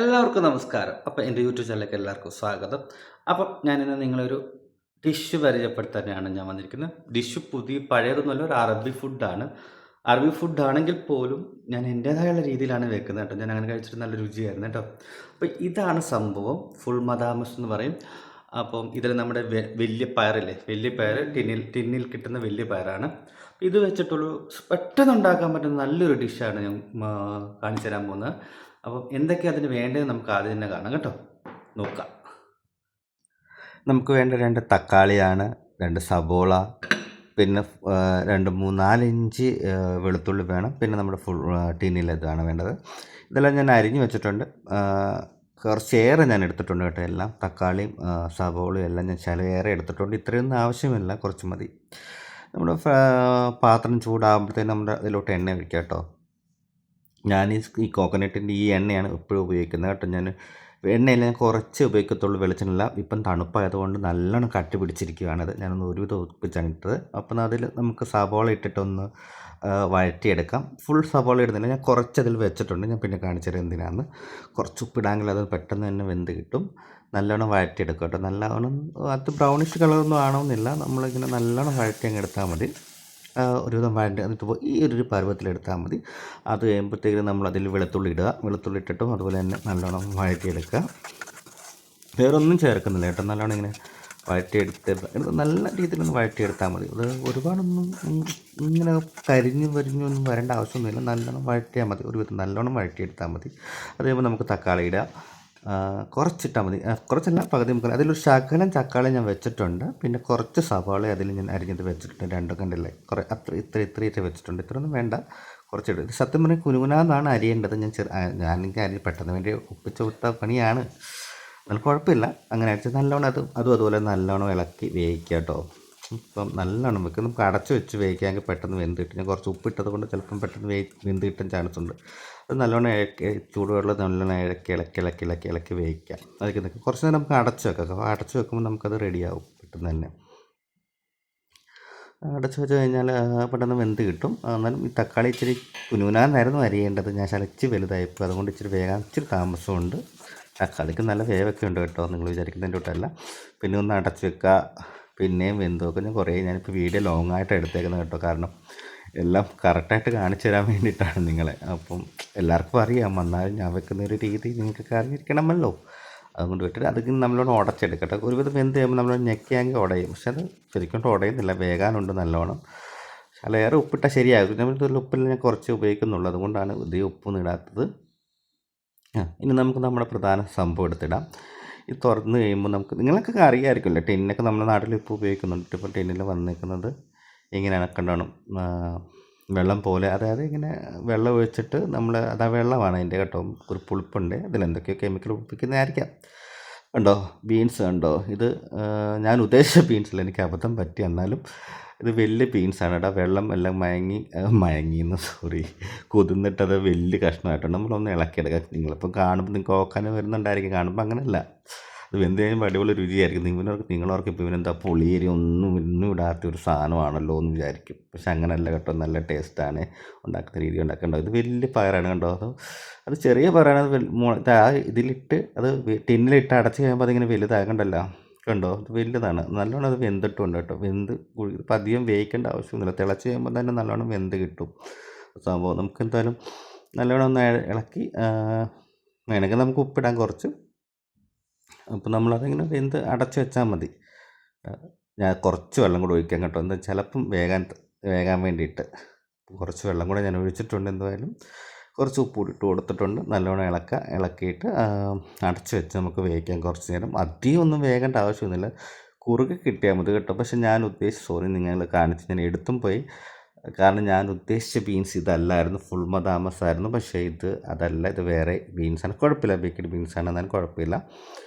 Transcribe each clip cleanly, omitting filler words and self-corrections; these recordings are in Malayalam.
എല്ലാവർക്കും നമസ്കാരം. അപ്പോൾ എൻ്റെ യൂട്യൂബ് ചാനലിലേക്ക് എല്ലാവർക്കും സ്വാഗതം. അപ്പം ഞാനിന്ന് നിങ്ങളൊരു ഡിഷ് പരിചയപ്പെടുത്താനാണ് ഞാൻ വന്നിരിക്കുന്നത്. ഡിഷ് പഴയതൊന്നുമല്ല, ഒരു അറബി ഫുഡാണ്. അറബി ഫുഡാണെങ്കിൽ പോലും ഞാൻ എൻ്റേതായുള്ള രീതിയിലാണ് വെക്കുന്നത് കേട്ടോ. ഞാൻ അങ്ങനെ കഴിച്ചിട്ട് നല്ല രുചിയായിരുന്നു കേട്ടോ. അപ്പോൾ ഇതാണ് സംഭവം. ഫുൾ മദാമസ് എന്ന് പറയും. അപ്പം ഇതിൽ നമ്മുടെ വലിയ പയറില്ലേ, വലിയ പയർ ടിന്നിൽ കിട്ടുന്ന വലിയ പയറാണ്. ഇത് വെച്ചിട്ടുള്ളൊരു പെട്ടെന്ന് ഉണ്ടാക്കാൻ പറ്റുന്ന നല്ലൊരു ഡിഷാണ് ഞാൻ കാണിച്ചു തരാൻ പോകുന്നത്. അപ്പം എന്തൊക്കെയാണ് അതിന് വേണ്ടത് നമുക്ക് ആദ്യം തന്നെ കാണാം കേട്ടോ. നോക്കാം. നമുക്ക് വേണ്ട 2 തക്കാളിയാണ്, 2 സബോള, പിന്നെ 2, 3, 4 ഇഞ്ച് വെളുത്തുള്ളി വേണം. പിന്നെ നമ്മുടെ ഫുൾ ടിന്നിലേതാണ് വേണ്ടത്. ഇതെല്ലാം ഞാൻ അരിഞ്ഞു വെച്ചിട്ടുണ്ട്. കുറച്ചേറെ ഞാൻ എടുത്തിട്ടുണ്ട് കേട്ടോ. എല്ലാം തക്കാളിയും സബോളയും എല്ലാം ഞാൻ ഏറെ എടുത്തിട്ടുണ്ട്. ഇത്രയൊന്നും ആവശ്യമില്ല, കുറച്ച് മതി. നമ്മുടെ പാത്രം ചൂടാകുമ്പോഴത്തേനും നമ്മുടെ അതിലോട്ട് എണ്ണ ഒഴിക്കാം കേട്ടോ. ഞാൻ ഈ കോക്കനട്ടിൻ്റെ ഈ എണ്ണയാണ് എപ്പോഴും ഉപയോഗിക്കുന്നത് കേട്ടോ. ഞാൻ എണ്ണയിൽ ഞാൻ കുറച്ച് ഉപയോഗിക്കത്തുള്ളൂ, വെളിച്ചെണ്ണ. ഇപ്പം തണുപ്പായതുകൊണ്ട് നല്ലോണം കട്ടി പിടിച്ചിരിക്കുകയാണത്. ഞാനൊന്ന് ഒരുവിധം ഒപ്പിച്ചാണ് ഇട്ടത്. അപ്പം അതിൽ നമുക്ക് സബോള ഇട്ടിട്ടൊന്ന് വഴറ്റിയെടുക്കാം. ഫുൾ സബോള ഇടുന്നില്ല, ഞാൻ കുറച്ചതിൽ വെച്ചിട്ടുണ്ട്. ഞാൻ പിന്നെ കാണിച്ചത് എന്തിനാണെന്ന്. കുറച്ച് ഉപ്പിടാമെങ്കിൽ അത് പെട്ടെന്ന് തന്നെ വെന്ത് കിട്ടും. നല്ലോണം വഴറ്റിയെടുക്കുക കേട്ടോ. നല്ലോണം അത് ബ്രൗണിഷ് കളറൊന്നും ആവണമെന്നില്ല. നമ്മളിങ്ങനെ നല്ലോണം വഴറ്റി അങ്ങ് എടുത്താൽ മതി. ഒരുവിധം വഴറ്റി എന്നിട്ട് ഈ ഒരു പരുവത്തിലെടുത്താൽ മതി. അത് കഴിയുമ്പോഴത്തേക്കും നമ്മളതിൽ വെളുത്തുള്ളി ഇടുക. വെളുത്തുള്ളി ഇട്ടിട്ടും അതുപോലെ തന്നെ നല്ലോണം വഴറ്റിയെടുക്കുക. വേറൊന്നും ചേർക്കുന്നില്ല കേട്ടോ. നല്ലോണം ഇങ്ങനെ വഴറ്റിയെടുത്ത് നല്ല രീതിയിലൊന്ന് വഴറ്റിയെടുത്താൽ മതി. അത് ഒരുപാടൊന്നും ഇങ്ങനെ കരിഞ്ഞൊന്നും വരേണ്ട ആവശ്യമൊന്നുമില്ല. നല്ലോണം വഴറ്റിയാൽ മതി. ഒരുവിധം നല്ലോണം വഴറ്റിയെടുത്താൽ മതി. അത് കഴിയുമ്പോൾ നമുക്ക് തക്കാളി ഇടുക. കുറച്ചിട്ടാൽ മതി, കുറച്ചല്ല, പകുതി മുക്കാൽ. അതിലൊരു ശകലം തക്കാളി ഞാൻ വെച്ചിട്ടുണ്ട്. പിന്നെ കുറച്ച് സവാള അതിൽ ഞാൻ അരിഞ്ഞത് വെച്ചിട്ടുണ്ട്. 2 കണ്ടില്ലേ, കുറേ ഇത്രയൊക്കെ വെച്ചിട്ടുണ്ട്. ഇത്രയൊന്നും വേണ്ട, കുറച്ചിട്ട്. സത്യം പറഞ്ഞാൽ കുനുകുനാന്നാണ് അരിയേണ്ടത്. ഞാനെനിക്ക് അരി പെട്ടെന്ന് വേണ്ടി ഒപ്പിച്ച് വിട്ട പണിയാണ്. എന്നാലും കുഴപ്പമില്ല. അങ്ങനെ അടിച്ച് നല്ലോണം അതുപോലെ നല്ലോണം ഇളക്കി വേവിക്കുക കേട്ടോ. ഇപ്പം നല്ലോണം വെക്കും. നമുക്ക് അടച്ച് വെച്ച് വേവിക്കാമെങ്കിൽ പെട്ടെന്ന് വെന്ത് കിട്ടും. ഞാൻ കുറച്ച് ഉപ്പിട്ടത് കൊണ്ട് ചിലപ്പം പെട്ടെന്ന് വെന്ത് കിട്ടാൻ ചാൻസ് ഉണ്ട്. അത് നല്ലോണം ചൂടുവെള്ളം നല്ലോണം ഇളക്കി വേവിക്കാം. അതൊക്കെ കുറച്ച് നേരം നമുക്ക് അടച്ച് വെക്കാം. അപ്പോൾ അടച്ച് വെക്കുമ്പോൾ നമുക്കത് റെഡിയാവും പെട്ടെന്ന് തന്നെ. അടച്ച് വെച്ച് കഴിഞ്ഞാൽ പെട്ടെന്ന് വെന്ത് കിട്ടും. എന്നാലും ഈ തക്കാളി ഇച്ചിരി കുനുകുനാന്നായിരുന്നു അരിയേണ്ടത്. ഞാൻ ശലച്ച് വലുതായിപ്പോൾ, അതുകൊണ്ട് ഇച്ചിരി വേഗം ഇച്ചിരി താമസമുണ്ട്. തക്കാളിക്ക് നല്ല വേവൊക്കെ ഉണ്ട് കേട്ടോ, നിങ്ങൾ വിചാരിക്കുന്നതിൻ്റെ തൊട്ടല്ല. പിന്നെ ഒന്ന് അടച്ച് വെക്കുക, പിന്നെയും വെന്ത് വെക്കും. ഞാനിപ്പോൾ വീഡിയോ ലോങ് ആയിട്ട് എടുത്തേക്കുന്നത് കേട്ടോ. കാരണം എല്ലാം കറക്റ്റായിട്ട് കാണിച്ചു തരാൻ വേണ്ടിയിട്ടാണ് നിങ്ങളെ. അപ്പം എല്ലാവർക്കും അറിയാം, എന്നാലും ഞാൻ വെക്കുന്ന ഒരു രീതി നിങ്ങൾക്ക് അറിഞ്ഞിരിക്കണമല്ലോ. അതുകൊണ്ട് വിട്ടിട്ട് അത് നമ്മളോട് ഉടച്ചെടുക്കട്ടെ. ഒരുവിധം വെന്ത് കഴിയുമ്പോൾ നമ്മൾ ഞെക്കിയാങ്കിൽ ഉടയും. പക്ഷെ അത് ശരിക്കും ഉടയുന്നില്ല, വേകാനുണ്ട് നല്ലോണം. ഏറെ ഉപ്പിട്ടാൽ ശരിയാകും. നമ്മളിതിൽ ഉപ്പിൽ ഞാൻ കുറച്ച് ഉപയോഗിക്കുന്നുള്ളൂ, അതുകൊണ്ടാണ് ഇതേ ഉപ്പൊന്നും ഇടാത്തത്. ഇനി നമുക്ക് നമ്മുടെ പ്രധാന സംഭവം എടുത്തിടാം. ഇത് തുറന്ന് കഴിയുമ്പോൾ നമുക്ക് നിങ്ങളൊക്കെ അറിയാമായിരിക്കുമല്ലോ, ടിന്നൊക്കെ നമ്മുടെ നാട്ടിൽ ഇപ്പോൾ ഉപയോഗിക്കുന്നുണ്ട്. ഇപ്പോൾ ടിന്നിൽ വന്നിരിക്കുന്നത് ഇങ്ങനെയാണ്, കണ്ടോണം. വെള്ളം പോലെ, അതായത് ഇങ്ങനെ വെള്ളം ഒഴിച്ചിട്ട് നമ്മൾ വെള്ളമാണ് അതിൻ്റെ കേട്ടോ. ഒരു പുളിപ്പുണ്ട്, അതിലെന്തൊക്കെയോ കെമിക്കൽ ഒപ്പിക്കുന്നതായിരിക്കാം. കണ്ടോ ബീൻസ് കണ്ടോ. ഇത് ഞാൻ ഉദ്ദേശിച്ച ബീൻസില്ല, എനിക്ക് അബദ്ധം പറ്റി. എന്നാലും ഇത് വലിയ ബീൻസാണ് കേട്ടോ. വെള്ളം എല്ലാം മയങ്ങിന്ന് കുതിർന്നിട്ടത് വലിയ കഷ്ണമായിട്ടുണ്ട്. നമ്മളൊന്ന് ഇളക്കിയെടുക്കുക. നിങ്ങളിപ്പം കാണുമ്പോൾ നിങ്ങൾക്ക് ഓക്കാൻ വരുന്നുണ്ടായിരിക്കും, കാണുമ്പോൾ അങ്ങനെയല്ല. അത് വെന്ത് കഴിയുമ്പോൾ അടിപൊളി രുചിയായിരിക്കും. നിങ്ങളവർക്ക് ഇപ്പോൾ ഇവനെന്താ പുളിയേരി ഒന്നും ഇടാത്ത ഒരു സാധനമാണല്ലോ എന്ന് വിചാരിക്കും. പക്ഷെ അങ്ങനെയല്ല കേട്ടോ, നല്ല ടേസ്റ്റാണ്. ഉണ്ടാക്കുന്ന രീതി ഉണ്ടാക്കേണ്ടത്. ഇത് വലിയ പയറാണ് കണ്ടോ. അത് ചെറിയ പയറാണ്. അത് ഇതിലിട്ട് അത് ടിന്നിലിട്ട് അടച്ച് കഴിയുമ്പോൾ അതിങ്ങനെ വലുതാകണ്ടല്ലോ. കണ്ടോ, അത് വലുതാണ്. നല്ലോണം അത് വെന്തിട്ടുണ്ട് കേട്ടോ. ഇപ്പം അധികം വേവിക്കേണ്ട ആവശ്യമൊന്നുമില്ല. തിളച്ച് കഴിയുമ്പോൾ തന്നെ നല്ലോണം വെന്ത് കിട്ടും സംഭവം. നമുക്ക് എന്തായാലും നല്ലോണം ഒന്ന് ഇളക്കി, വേണമെങ്കിൽ നമുക്ക് ഉപ്പിടാൻ കുറച്ച്. അപ്പോൾ നമ്മളതിങ്ങനെ വെന്ത് അടച്ച് വെച്ചാൽ മതി. ഞാൻ കുറച്ച് വെള്ളം കൂടെ ഒഴിക്കാം കേട്ടോ. എന്താ ചിലപ്പം വേകാൻ വേണ്ടിയിട്ട് കുറച്ച് വെള്ളം കൂടെ ഞാൻ ഒഴിച്ചിട്ടുണ്ട്. എന്തായാലും കുറച്ച് ഉപ്പ് ഇട്ട് കൊടുത്തിട്ടുണ്ട്. നല്ലോണം ഇളക്കിയിട്ട് അടച്ച് വെച്ച് നമുക്ക് വേവിക്കാം കുറച്ച് നേരം. അധികം ഒന്നും വേകേണ്ട ആവശ്യമൊന്നുമില്ല, കുറുകെ കിട്ടിയാൽ മതി കേട്ടോ. പക്ഷെ ഞാൻ സോറി, നിങ്ങൾ കാണിച്ച് ഞാൻ എടുത്തും പോയി. കാരണം ഞാൻ ഉദ്ദേശിച്ച ബീൻസ് ഇതല്ലായിരുന്നു, ഫുൾ മദാമസ് ആയിരുന്നു. പക്ഷേ അതല്ല, ഇത് വേറെ ബീൻസാണ്. കുഴപ്പമില്ല, ബേക്കഡ് ബീൻസാണ്, എന്നാലും കുഴപ്പമില്ല.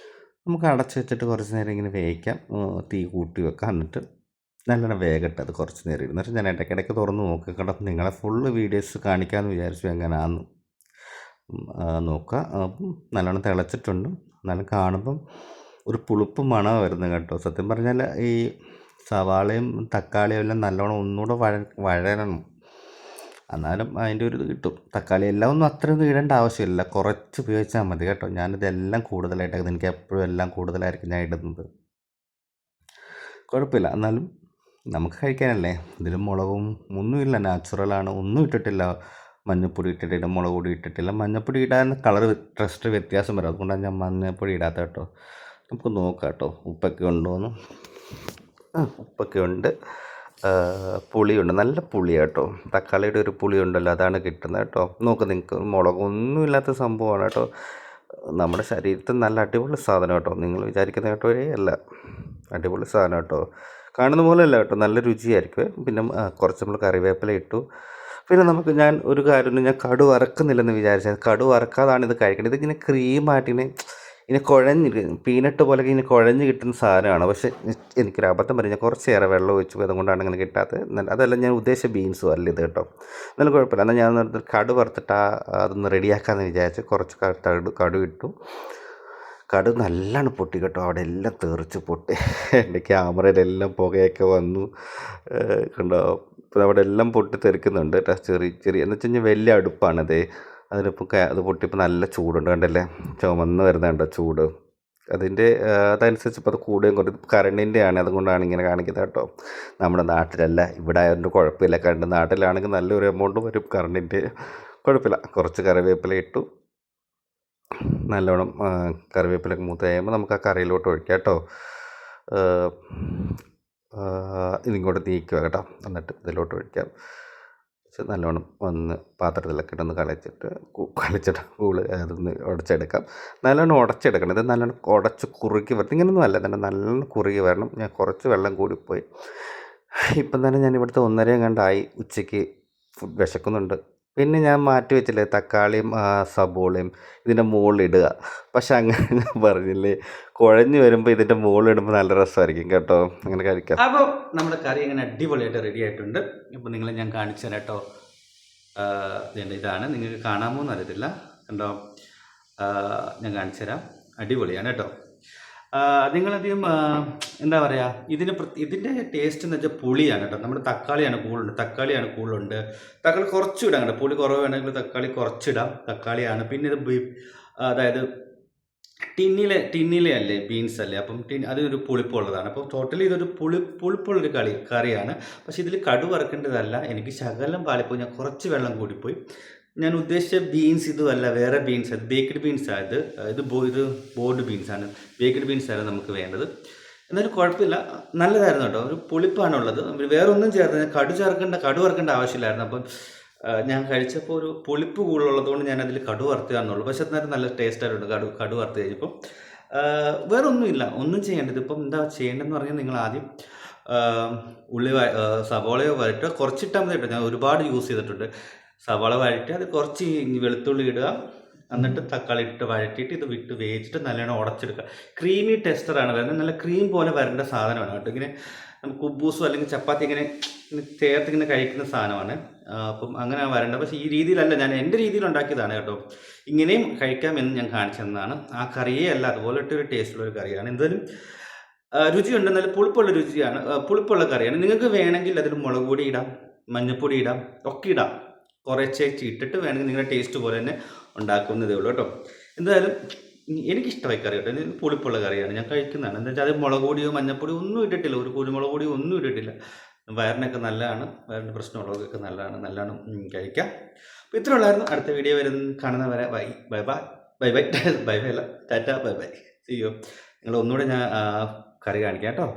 നമുക്ക് അടച്ച് വെച്ചിട്ട് കുറച്ച് നേരം ഇങ്ങനെ വേവിക്കാം. തീ കൂട്ടി വെക്കാം. എന്നിട്ട് നല്ലോണം വേഗട്ടെ അത് കുറച്ച് നേരം. എന്നിട്ട് ഞാൻ ഇടയ്ക്കിടയ്ക്ക് തുറന്ന് നോക്കിക്കണ്ട. നിങ്ങളെ ഫുള്ള് വീഡിയോസ് കാണിക്കാമെന്ന് വിചാരിച്ചു. എങ്ങനെയാണെന്ന് നോക്കുക. നല്ലോണം തിളച്ചിട്ടുണ്ട്. എന്നാലും കാണുമ്പം ഒരു പുളിപ്പ് മണം വരുന്നത് കേട്ടോ. സത്യം പറഞ്ഞാൽ ഈ സവാളയും തക്കാളിയും എല്ലാം നല്ലോണം ഒന്നുകൂടെ വഴരണം. എന്നാലും അതിൻ്റെ ഒരു ഇത് കിട്ടും. തക്കാളി എല്ലാം ഒന്നും അത്രയൊന്നും ഇടേണ്ട ആവശ്യമില്ല, കുറച്ച് ഉപയോഗിച്ചാൽ മതി കേട്ടോ. ഞാനിതെല്ലാം കൂടുതലായിട്ടാക്കുന്നത്, എനിക്ക് എപ്പോഴും എല്ലാം കൂടുതലായിരിക്കും ഞാൻ ഇടുന്നത്. കുഴപ്പമില്ല, എന്നാലും നമുക്ക് കഴിക്കാനല്ലേ. ഇതിൽ മുളകും ഒന്നുമില്ല, നാച്ചുറലാണ്, ഒന്നും ഇട്ടിട്ടില്ല. മഞ്ഞൾപ്പൊടി ഇട്ടിട്ടില്ല, മുളക് പൊടി ഇട്ടിട്ടില്ല. മഞ്ഞൾപ്പൊടി ഇടാൻ കളർ ടെസ്റ്റ് വ്യത്യാസം വരും, അതുകൊണ്ടാണ് ഞാൻ മഞ്ഞൾപ്പൊടി ഇടാത്ത കേട്ടോ. നമുക്ക് നോക്കാം കേട്ടോ ഉപ്പൊക്കെ ഉണ്ടോയെന്ന്. ഉപ്പൊക്കെ ഉണ്ട്, പുളിയുണ്ട്, നല്ല പുളിയാണ് കേട്ടോ. തക്കാളിയുടെ ഒരു പുളി ഉണ്ടല്ലോ, അതാണ് കിട്ടുന്നത് കേട്ടോ. നോക്ക്, നിങ്ങൾക്ക് മുളകൊന്നുമില്ലാത്ത സംഭവമാണ് കേട്ടോ. നമ്മുടെ ശരീരത്തിൽ നല്ല അടിപൊളി സാധനം കേട്ടോ. നിങ്ങൾ വിചാരിക്കുന്ന കേട്ടോ അല്ല, അടിപൊളി സാധനം കേട്ടോ. കാണുന്ന പോലെ അല്ല കേട്ടോ, നല്ല രുചിയായിരിക്കും. പിന്നെ കുറച്ച് നമ്മൾ കറിവേപ്പില ഇട്ടു. പിന്നെ ഞാൻ ഒരു കാര്യം, ഞാൻ കടു വറക്കുന്നില്ലെന്ന് വിചാരിച്ചത്, കടു വറക്കാതാണ് ഇത് കഴിക്കേണ്ടത്. ഇതിങ്ങനെ ക്രീമായിട്ടിങ്ങനെ ഇങ്ങനെ കുഴഞ്ഞ് പീനട്ട് പോലെ ഇങ്ങനെ കുഴഞ്ഞ് കിട്ടുന്ന സാധനമാണ്. പക്ഷേ എനിക്കൊരു അബദ്ധം പറയും, ഞാൻ കുറച്ചേറെ വെള്ളം ഒഴിച്ചു, അതുകൊണ്ടാണ് ഇങ്ങനെ കിട്ടാത്തത്. അതല്ല ഞാൻ ഉദ്ദേശിച്ച ബീൻസും അല്ല ഇത് കേട്ടോ. എന്നാലും കുഴപ്പമില്ല. എന്നാൽ ഞാൻ കടു വറുത്തിട്ട് അതൊന്ന് റെഡിയാക്കാമെന്ന് വിചാരിച്ച് കുറച്ച് കടു ഇട്ടു. കടു നല്ലോണം പൊട്ടി കേട്ടോ. അവിടെ എല്ലാം തെറിച്ച് പൊട്ടി, എൻ്റെ ക്യാമറയിലെല്ലാം പുകയൊക്കെ വന്നു കണ്ടോ. ഇപ്പോൾ അവിടെ എല്ലാം പൊട്ടി തെറിക്കുന്നുണ്ട് കേട്ടോ. ചെറിയ എന്ന് വെച്ച് കഴിഞ്ഞാൽ വലിയ അടുപ്പാണത്. അതിനിപ്പോൾ അത് പൊട്ടിയപ്പോൾ നല്ല ചൂടുണ്ട്, കണ്ടല്ലേ, ചുമന്ന് വരുന്നുണ്ടോ ചൂട്. അതനുസരിച്ച് ഇപ്പോൾ അത് കൂടുകയും കുറയും. കറണ്ടിൻ്റെ ആണ്, അതുകൊണ്ടാണ് ഇങ്ങനെ കാണിക്കുന്നത് കേട്ടോ. നമ്മുടെ നാട്ടിലല്ല, ഇവിടെ ആയതുകൊണ്ട് കുഴപ്പമില്ല. കറണ്ട് നാട്ടിലാണെങ്കിൽ നല്ലൊരു എമൗണ്ട് വരും കറണ്ടിൻ്റെ. കുഴപ്പമില്ല. കുറച്ച് കറിവേപ്പില ഇട്ടു. നല്ലോണം കറിവേപ്പിലൊക്കെ മൂത്ത് കഴിയുമ്പോൾ നമുക്ക് ആ കറിയിലോട്ട് ഒഴിക്കാം കേട്ടോ. ഇതിങ്ങോട്ട് നീക്കുക കേട്ടോ, എന്നിട്ട് ഇതിലോട്ട് ഒഴിക്കാം. നല്ലോണം ഒന്ന് പാത്രത്തിലൊക്കെ ഇട്ടൊന്ന് കളിച്ചിട്ട് അതൊന്ന് ഉടച്ചെടുക്കാം. നല്ലോണം ഉടച്ചെടുക്കണം. ഇത് നല്ലോണം ഉടച്ച് കുറുക്കി വരണം. ഇങ്ങനെയൊന്നും അല്ല, തന്നെ നല്ലോണം കുറുകി വരണം. ഞാൻ കുറച്ച് വെള്ളം കൂടിപ്പോയി. ഇപ്പം തന്നെ ഞാൻ ഇവിടുത്തെ 1:30 കണ്ടായി. ഉച്ചയ്ക്ക് വിശക്കുന്നുണ്ട്. പിന്നെ ഞാൻ മാറ്റി വെച്ചില്ലേ തക്കാളിയും സബോളയും ഇതിൻ്റെ മുകളിലിടുക. പക്ഷെ അങ്ങനെ ഞാൻ പറഞ്ഞില്ലേ, കുഴഞ്ഞ് വരുമ്പോൾ ഇതിൻ്റെ മുകളിലിടുമ്പോൾ നല്ല രസമായിരിക്കും കേട്ടോ, അങ്ങനെ കഴിക്കാം. അപ്പോൾ നമ്മുടെ കറി അങ്ങനെ അടിപൊളിയായിട്ട് റെഡി ആയിട്ടുണ്ട്. ഇപ്പോൾ നിങ്ങളെ ഞാൻ കാണിച്ചു തരാം കേട്ടോ. ഇതാണ്, നിങ്ങൾക്ക് കാണാമോ എന്ന് അറിയത്തില്ല, കണ്ടോ. ഞാൻ കാണിച്ചു തരാം. അടിപൊളിയാണ് കേട്ടോ. നിങ്ങളധികം എന്താ പറയുക, ഇതിൻ്റെ ടേസ്റ്റ് എന്ന് വെച്ചാൽ പുളിയാണ് കേട്ടോ. നമ്മുടെ തക്കാളിയാണ് കൂടുതലുണ്ട്. തക്കാളി കുറച്ചിടാം കേട്ടോ. പുളി കുറവ് വേണമെങ്കിൽ തക്കാളി കുറച്ചിടാം. തക്കാളിയാണ്. പിന്നെ ഇത് അതായത് ടിന്നിലെ അല്ലേ, ബീൻസ് അല്ലേ, അപ്പം അതിനൊരു പുളിപ്പുള്ളതാണ്. അപ്പോൾ ടോട്ടലി ഇതൊരു പുളിപ്പുള്ളൊരു കറിയാണ്. പക്ഷേ ഇതിൽ കടു വറുക്കേണ്ടതല്ല. എനിക്ക് ശകലം പാളിപ്പോയി, ഞാൻ കുറച്ച് വെള്ളം കൂടിപ്പോയി. ഞാൻ ഉദ്ദേശിച്ച ബീൻസ് ഇതുമല്ല, വേറെ ബീൻസ്, അത് ബേക്ക്ഡ് ബീൻസാണ്. ഇത് ബോർഡ് ബീൻസാണ്, ബേക്ക്ഡ് ബീൻസാണ് നമുക്ക് വേണ്ടത്. എന്നാലും കുഴപ്പമില്ല, നല്ലതായിരുന്നു കേട്ടോ. ഒരു പുളിപ്പാണുള്ളത്, വേറെ ഒന്നും കടു വറുക്കേണ്ട ആവശ്യമില്ലായിരുന്നു. അപ്പം ഞാൻ കഴിച്ചപ്പോൾ ഒരു പുളിപ്പ് കൂടുതലുള്ളത് കൊണ്ട് ഞാൻ അതിൽ കടു വറുത്തുകയെന്നുള്ളൂ. പക്ഷെ എന്നാലും നല്ല ടേസ്റ്റായിട്ടുണ്ട് കടു വറുത്ത് കഴിഞ്ഞപ്പോൾ. വേറെ ഒന്നുമില്ല, ഒന്നും ചെയ്യേണ്ടത്. ഇപ്പം എന്താ ചെയ്യേണ്ടതെന്ന് പറഞ്ഞാൽ, നിങ്ങൾ ആദ്യം സവോളയോ വരട്ടുക, കുറച്ചിട്ടാൽ മതി കേട്ടോ. ഞാൻ ഒരുപാട് യൂസ് ചെയ്തിട്ടുണ്ട്. സവാള വഴറ്റി അത് കുറച്ച് വെളുത്തുള്ളി ഇടുക, എന്നിട്ട് തക്കാളി ഇട്ടിട്ട് വഴറ്റിയിട്ട് ഇത് വിട്ട് വേവിച്ചിട്ട് നല്ലോണം ഉടച്ചെടുക്കുക. ക്രീമി ടെക്സ്ചറാണ് വരുന്നത്, നല്ല ക്രീം പോലെ വരേണ്ട സാധനമാണ് കേട്ടോ. ഇങ്ങനെ നമുക്ക് കുബൂസോ അല്ലെങ്കിൽ ചപ്പാത്തി ഇങ്ങനെ ചേർത്തിങ്ങനെ കഴിക്കുന്ന സാധനമാണ്. അപ്പം അങ്ങനെ വരേണ്ട. പക്ഷേ ഈ രീതിയിലല്ല, ഞാൻ എൻ്റെ രീതിയിൽ ഉണ്ടാക്കിയതാണ് കേട്ടോ. ഇങ്ങനെയും കഴിക്കാമെന്ന് ഞാൻ കാണിച്ചു തന്നതാണ്. ആ കറിയേ അല്ല, അതുപോലെ ഒരു ടേസ്റ്റുള്ളൊരു കറിയാണ്. എന്തായാലും രുചിയുണ്ട്, നല്ല പുളിപ്പുള്ള കറിയാണ്. നിങ്ങൾക്ക് വേണമെങ്കിൽ അതിൽ മുളക് പൊടി ഇടാം, മഞ്ഞൾപ്പൊടി ഇടാം, ഒക്കെ ഇടാം. കുറച്ച് ഇട്ടിട്ട് വേണമെങ്കിൽ നിങ്ങളുടെ ടേസ്റ്റ് പോലെ തന്നെ ഉണ്ടാക്കുന്നതേ ഉള്ളൂ കേട്ടോ. എന്തായാലും എനിക്കിഷ്ടമായി കറി കേട്ടോ. ഇത് പുളിപ്പുള്ള കറിയാണ്, ഞാൻ കഴിക്കുന്നതാണ്. എന്താ വെച്ചാൽ അത് മുളക് പൊടിയോ മഞ്ഞൾപ്പൊടിയോ ഒന്നും ഇട്ടിട്ടില്ല, ഒരു കുരുമുളക് പൊടിയോ ഒന്നും ഇട്ടിട്ടില്ല. വയറിനൊക്കെ നല്ലതാണ്, വയറിന് പ്രശ്നമുള്ളവർക്കൊക്കെ നല്ലതാണ് കഴിക്കാം. അപ്പോൾ ഇത്ര ഉള്ളായിരുന്നു. അടുത്ത വീഡിയോ കാണുന്നവരെ bye bye bye bye bye bye അല്ല, ടാറ്റ ബൈ ബൈ. ചെയ്യോ. നിങ്ങൾ ഒന്നുകൂടെ ഞാൻ കറി കാണിക്കാം കേട്ടോ.